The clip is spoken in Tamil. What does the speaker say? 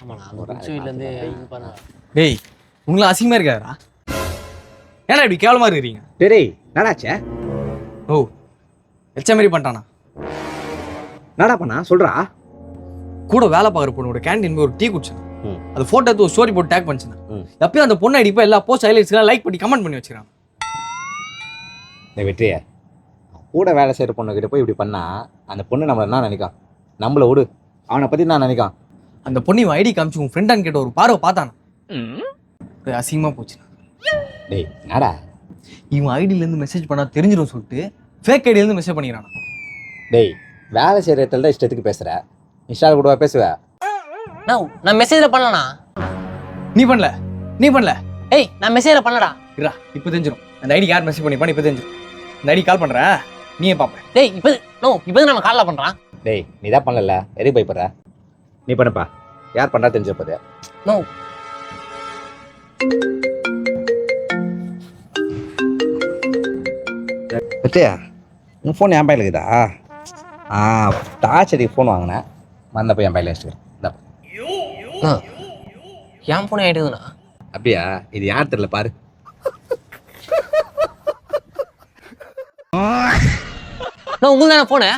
ஆமாண்ணா அந்த புடிச்ச வீட்லேருந்து இது பண்ண டேய் உங்களை அசிங்கமாக இருக்காதா? ஏன்னா இப்படி கேவலமாக இருக்கிறீங்க? டேய் நடாச்சே ஓ எச்ச மாதிரி பண்ணிட்டானா? நடா பண்ணா சொல்றா. கூட வேலை பார்க்குற பொண்ணோட கேண்டீன் போய் ஒரு டீ குடிச்சேன். ம். அது ஃபோட்டோ எடுத்து ஒரு ஸ்டோரி போட்டு டேக் பண்ணிச்சேன். ம். எப்பயும் அந்த பொண்ணை அடிப்பா எல்லா போஸ்ட் ஹைலைட்ஸ்லாம் லைக் பண்ணி கமெண்ட் பண்ணி வச்சுக்கிறான். இந்த வெற்றியை கூட வேலை செய்கிற பொண்ணுக்கிட்ட போய் இப்படி பண்ணா அந்த பொண்ணு நம்மளை என்ன நினைக்கான்? நம்மளை விடு, அவனை பற்றி நான் நினைக்கான். அந்த பொண்ணு இவன் ஐடி காமிச்சு உன் ஃப்ரெண்டான்னு கேட்ட ஒரு பார்வை பார்த்தானா அசிங்கமாக போச்சு. டேய் நடா. இவன் ஐடியிலேருந்து மெசேஜ் பண்ணால் தெரிஞ்சிடும் சொல்லிட்டு ஃபேக் ஐடியிலேருந்து மெசேஜ் பண்ணிக்கிறான். டேய் வேலை செய்கிற இடத்துல தான் இஷ்டத்துக்கு பேசுகிற, இன்ஸ்டாவில் கூட பேசுவ. நான் மெசேஜில் பண்ணலண்ணா. நீ பண்ணல ஏய் நான் மெசேஜில் பண்ணலடா. இரா இப்போ தெரிஞ்சிடும் அந்த ஐடி யார் மெசேஜ் பண்ணிப்பான்னு. இப்போ தெரிஞ்சிடும். இந்த ஐடி கால் பண்ணுறேன், நீயே பார்ப்பேன். டேய் இப்போ நம்ம காலில் பண்ணுறான். டேய் நீ தான் பண்ணல, எதுக்கு பயப்படுற? நீ பண்ணுப்பா, யார் பண்ணுறா தெரிஞ்சப்போது. நோ வெற்றியா உன் ஃபோன் என் பையில இருக்குதா? டார்ச் அடிக்கு ஃபோன் வாங்கினேன், மறந்த போய் என் பையில வச்சுக்கிறேன். என் ஃபோன் ஆகிடுதுண்ணா. அப்படியா? இது யார் தெரியல பாரு. உங்களுக்கு தானே ஃபோனு?